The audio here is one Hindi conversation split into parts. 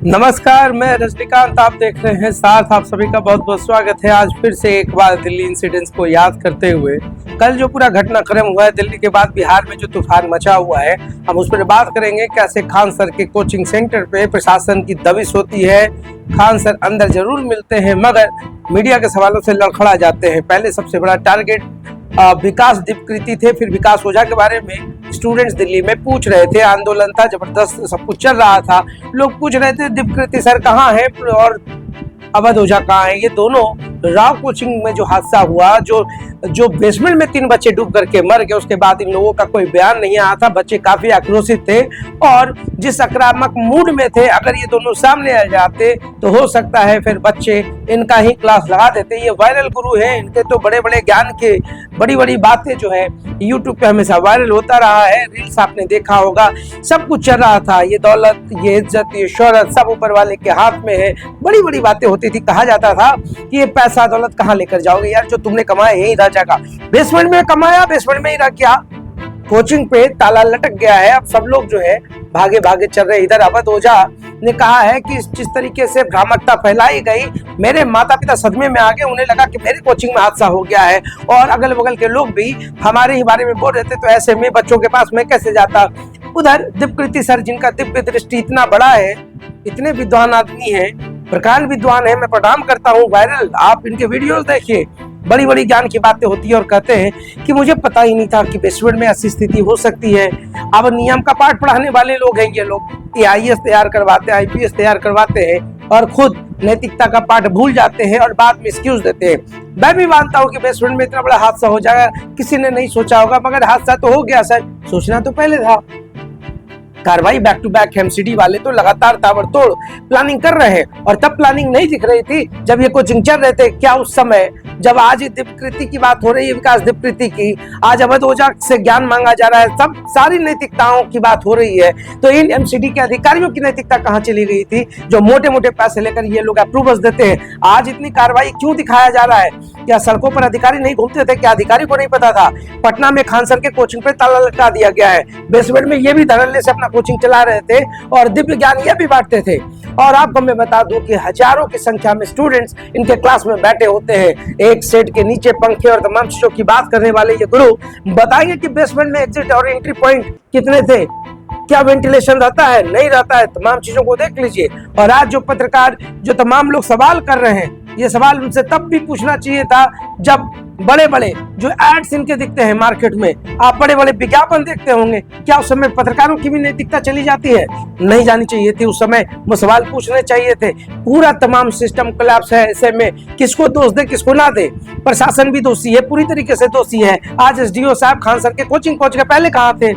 नमस्कार, मैं रजनीकांत। आप देख रहे हैं साथ। आप सभी का बहुत बहुत स्वागत है। आज फिर से एक बार दिल्ली इंसिडेंट्स को याद करते हुए कल जो पूरा घटनाक्रम हुआ है दिल्ली के बाद बिहार में जो तूफान मचा हुआ है, हम उस पर बात करेंगे। कैसे खान सर के कोचिंग सेंटर पे प्रशासन की दबिश होती है। खान सर अंदर जरूर मिलते हैं मगर मीडिया के सवालों से लड़खड़ा जाते हैं। पहले सबसे बड़ा टारगेट विकास दीपकृति थे, फिर विकास ओझा के बारे में स्टूडेंट्स दिल्ली में पूछ रहे थे। आंदोलन था, जबरदस्त सब कुछ चल रहा था। लोग पूछ रहे थे दीपकृति सर कहाँ है और अवध ओझा कहाँ है। ये दोनों राव कोचिंग में जो हादसा हुआ, जो बेसमेंट में 3 बच्चे डूब करके मर गए, उसके बाद इन लोगों का कोई बयान नहीं आया था। बच्चे काफी आक्रोशित थे और जिस आक्रामक मूड में थे, अगर ये दोनों सामने आ जाते तो हो सकता है फिर बच्चे इनका ही क्लास लगा देते। ये वायरल गुरु हैं, इनके तो बड़े बड़े ज्ञान के बड़ी बड़ी बातें जो है यूट्यूब पे हमेशा वायरल होता रहा है। रील्स आपने देखा होगा, सब कुछ चल रहा था। ये दौलत, ये इज्जत, ये शोहरत सब ऊपर वाले के हाथ में है। बड़ी बड़ी बातें होती थी। कहा जाता था कि ये पैसा दौलत कहाँ लेकर जाओगे यार, जो तुमने कमाया यही रह जाएगा। बेसमेंट में कमाया, बेसमेंट में ही रह गया। कोचिंग पे ताला लटक गया है। अब सब लोग जो है भागे भागे चल रहे। इधर अवध ओझा ने कहा है कि जिस तरीके से भ्रामकता फैलाई गई, मेरे माता पिता सदमे में आ गए। उन्हें लगा कि मेरे कोचिंग में हादसा हो गया है और अगल बगल के लोग भी हमारे ही बारे में बोल रहे थे, तो ऐसे में बच्चों के पास मैं कैसे जाता। उधर दीपकृति सर, जिनका दिव्य दृष्टि इतना बड़ा है, इतने विद्वान आदमी है, प्रकांड विद्वान है, मैं प्रणाम करता हूँ। वायरल आप इनके वीडियोस देखिए, बड़ी बड़ी ज्ञान की बातें होती है और कहते हैं कि मुझे पता ही नहीं था कि बेसमेंट में ऐसी स्थिति हो सकती है। अब नियम का पाठ पढ़ाने वाले लोग हैं ये लोग। ये आईएएस तैयार करवाते हैं, आईपीएस तैयार करवाते हैं और खुद नैतिकता का पाठ भूल जाते हैं और बाद में एक्सक्यूज देते हैं। मैं भी मानता हूँ कि बेसमेंट में इतना बड़ा हादसा हो जाएगा, किसी ने नहीं सोचा होगा, मगर हादसा तो हो गया सर। सोचना तो पहले था। कार्रवाई बैक टू बैक। एमसीडी वाले तो लगातार ताबड़तोड़ प्लानिंग कर रहे हैं और तब प्लानिंग नहीं दिख रही थी जब ये कोचिंग चल रहे थे। क्या उस समय, जब आज दीपकृति की बात हो रही है, विकास दीपकृति की, आज अवध ओझा से ज्ञान मांगा जा रहा है, सब सारी नैतिकताओं की बात हो रही है, तो इन एमसीडी के अधिकारियों की नैतिकता कहाँ चली गई थी जो मोटे मोटे पैसे लेकर ये लोग अप्रूवल्स देते हैं। आज इतनी कार्रवाई क्यों दिखाया जा रहा है? क्या सड़कों पर अधिकारी नहीं घूमते थे? क्या अधिकारी को नहीं पता था? पटना में खान सर के कोचिंग पे ताला लटका दिया गया है। बेसमेंट में ये भी धड़ल्ले से अपना कोचिंग चला रहे थे और दिव्य ज्ञान ये भी बांटते थे। और आपको मैं बता दूं कि हजारों की संख्या में स्टूडेंट्स इनके क्लास में बैठे होते हैं। एक सेट के नीचे पंखे और तमाम चीजों की बात करने वाले ये गुरु बताएंगे कि बेसमेंट में एग्जिट और एंट्री पॉइंट कितने थे, क्या वेंटिलेशन रहता है, नहीं रहता है, तमाम चीजों को देख लीजिए। और आज जो पत्रकार, जो तमाम लोग सवाल कर रहे हैं, ये सवाल उनसे तब भी पूछना चाहिए था जब बड़े बड़े जो एड्स इनके दिखते हैं मार्केट में, आप बड़े बड़े विज्ञापन देखते होंगे। क्या उस समय पत्रकारों की भी नैतिकता चली जाती है? नहीं जानी चाहिए थी। उस समय वो सवाल पूछने चाहिए थे। पूरा तमाम सिस्टम कोलैप्स है। ऐसे में किसको दोष दे, किसको ना दे? प्रशासन भी दोषी है, पूरी तरीके से दोषी है। आज एसडीओ साहब खान सर के कोचिंग पहुंच गए, पहले कहाँ थे?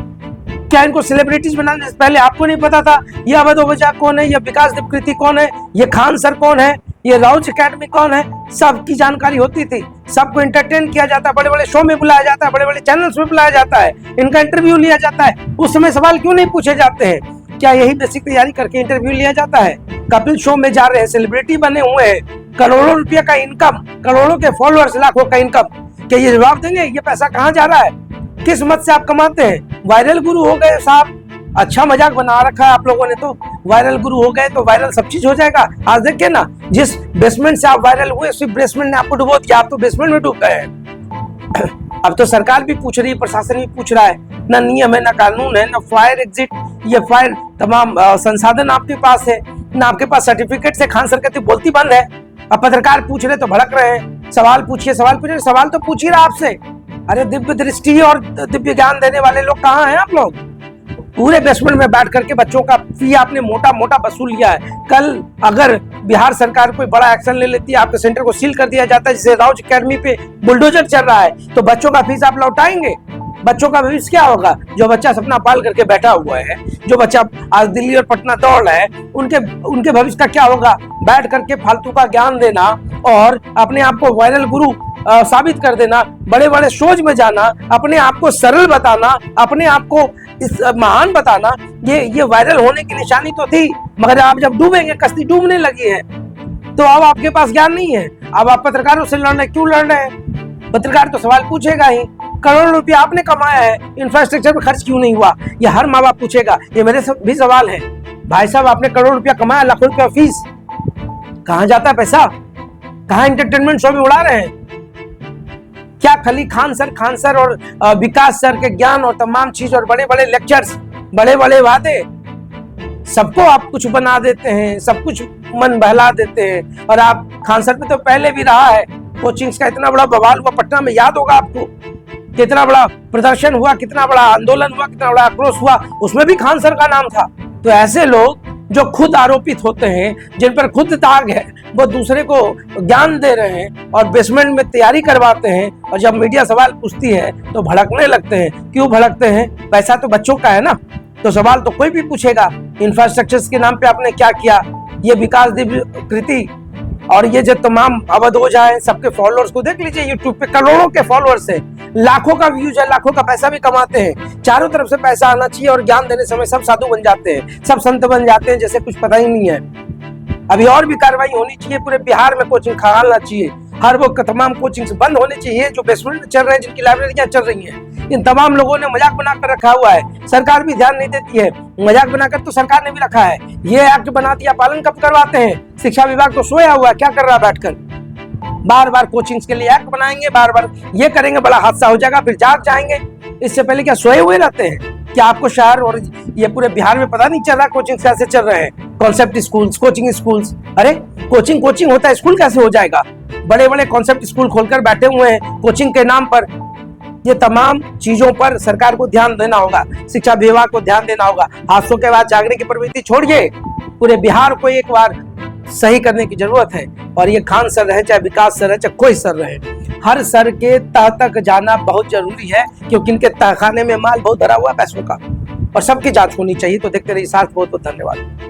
क्या इनको सेलिब्रिटीज बनाने से पहले आपको नहीं पता था ये अवध ओझा कौन है, ये विकास दीपकृति कौन है, ये खान सर कौन है, ये राउज एकेडमी कौन है? सबकी जानकारी होती थी। सबको एंटरटेन किया जाता है, बड़े बड़े शो में बुलाया जाता है, बड़े बड़े चैनल्स में बुलाया जाता है, इनका इंटरव्यू लिया जाता है। उस समय सवाल क्यों नहीं पूछे जाते हैं? क्या यही बेसिक तैयारी करके इंटरव्यू लिया जाता है? कपिल शो में जा रहे हैं, सेलिब्रिटी बने हुए हैं, करोड़ों रुपये का इनकम, करोड़ों के फॉलोअर्स, लाखों का इनकम। क्या ये जवाब देंगे ये पैसा कहाँ जा रहा है, किस मत से आप कमाते हैं? वायरल गुरु हो गए साहब। अच्छा मजाक बना रखा है आप लोगों ने, तो वायरल गुरु हो गए तो वायरल सब चीज हो जाएगा। आज देखिए ना, जिस बेसमेंट से आप वायरल हुए, उसी बेसमेंट ने आपको डुबो दिया। आप तो बेसमेंट में डूब गए। अब तो सरकार भी पूछ रही है, प्रशासन भी पूछ रहा है। ना नियम है, ना कानून है, ना फायर एग्जिट, ये फायर तमाम संसाधन आपके पास है, ना आपके पास सर्टिफिकेट से खान सर कहती बोलती बंद है। अब पत्रकार पूछ रहे तो भड़क रहे हैं। सवाल पूछिए, सवाल पूछिए, सवाल तो पूछ ही रहा आपसे। अरे दिव्य दृष्टि और दिव्य ज्ञान देने वाले लोग कहाँ हैं आप लोग? पूरे बेसमेंट में बैठ करके बच्चों का फी आपने मोटा मोटा वसूल लिया है। कल अगर बिहार सरकार कोई बड़ा एक्शन ले लेती है, आपके सेंटर को सील कर दिया जाता है, जैसे राउज एकेडमी पे बुलडोजर चल रहा है, तो बच्चों का फीस आप लौटाएंगे? बच्चों का भविष्य क्या होगा? जो बच्चा सपना पाल करके बैठा हुआ है, जो बच्चा आज दिल्ली और पटना दौड़ रहा है, उनके भविष्य का क्या होगा? बैठ करके फालतू का ज्ञान देना और अपने आप को वायरल गुरु साबित कर देना, बड़े बड़े शोज में जाना, अपने आप को सरल बताना, अपने आप को इस महान बताना, ये वायरल होने की निशानी तो थी। मगर आप जब डूबेंगे, कश्ती डूबने लगी है, तो अब आपके पास ज्ञान नहीं है। अब आप पत्रकारों से लड़ रहे, क्यों लड़ रहे हैं? पत्रकार तो सवाल पूछेगा ही। करोड़ों रुपया आपने कमाया है, इंफ्रास्ट्रक्चर पर खर्च क्यों नहीं हुआ? ये हर माँ बाप पूछेगा। ये मेरे भी सवाल है। भाई साहब आपने करोड़ रुपया कमाया, लाखों रुपया फीस, कहां जाता है पैसा? कहां इंटरटेनमेंट शो में उड़ा रहे हैं? क्या खाली खान सर और विकास सर के ज्ञान और तमाम चीज और बड़े बड़े लेक्चर्स, बड़े बड़े वादे, सबको आप कुछ बना देते हैं, सब कुछ मन बहला देते हैं। और आप खान सर में तो पहले भी रहा है, कोचिंग्स का इतना बड़ा बवाल हुआ पटना में, याद होगा आपको, कितना बड़ा प्रदर्शन हुआ, कितना बड़ा आंदोलन हुआ, कितना बड़ा आक्रोश हुआ, उसमें भी खान सर का नाम था। तो ऐसे लोग जो खुद आरोपित होते हैं, जिन पर खुद दाग है, वो दूसरे को ज्ञान दे रहे हैं और बेसमेंट में तैयारी करवाते हैं, और जब मीडिया सवाल पूछती है तो भड़कने लगते हैं। क्यों भड़कते हैं? पैसा तो बच्चों का है ना, तो सवाल तो कोई भी पूछेगा। इंफ्रास्ट्रक्चर के नाम पे आपने क्या किया? ये विकास दिव्य कृति और ये जो तमाम अवध हो जाए, सबके फॉलोअर्स को देख लीजिए, यूट्यूब पे करोड़ों के फॉलोअर्स है, लाखों का व्यूज है, लाखों का पैसा भी कमाते हैं। चारों तरफ से पैसा आना चाहिए और ज्ञान देने समय सब साधु बन जाते हैं, सब संत बन जाते हैं, जैसे कुछ पता ही नहीं है। अभी और भी कार्रवाई होनी चाहिए, पूरे बिहार में कोचिंग खंगालना चाहिए, हर वो तमाम कोचिंग बंद होने चाहिए जो बेसमेंट में चल रहे हैं, जिनकी लाइब्रेरियां चल रही हैं। इन तमाम लोगों ने मजाक बनाकर रखा हुआ है, सरकार भी ध्यान नहीं देती है। मजाक बनाकर तो सरकार ने भी रखा है, ये एक्ट बना दिया, पालन कब करवाते हैं? शिक्षा विभाग तो सोया हुआ है, क्या कर रहा है बैठकर? बार बार कोचिंग्स के लिए एक्ट बनाएंगे, बार बार ये करेंगे, बड़ा हादसा हो जाएगा, फिर जाग जाएंगे। इससे पहले क्या सोए हुए रहते हैं? क्या आपको शहर और ये पूरे बिहार में पता नहीं चल रहा कोचिंग कैसे चल रहे हैं? कॉन्सेप्ट स्कूल्स, कोचिंग स्कूल्स, अरे कोचिंग होता है, स्कूल कैसे हो जाएगा? बड़े बड़े कॉन्सेप्ट स्कूल खोलकर बैठे हुए हैं कोचिंग के नाम पर। ये तमाम चीजों पर सरकार को ध्यान देना होगा, शिक्षा विभाग को ध्यान देना होगा। हादसों के बाद जागने की प्रवृत्ति छोड़िए, पूरे बिहार को एक बार सही करने की जरूरत है। और ये खान सर रहे, चाहे विकास सर रहे, चाहे कोई सर रहे, हर सर के तह तक जाना बहुत जरूरी है, क्योंकि इनके तहखाने में माल बहुत भरा हुआ है पैसों का, और सबकी जांच होनी चाहिए। तो देखते रहिए साथ, बहुत बहुत धन्यवाद।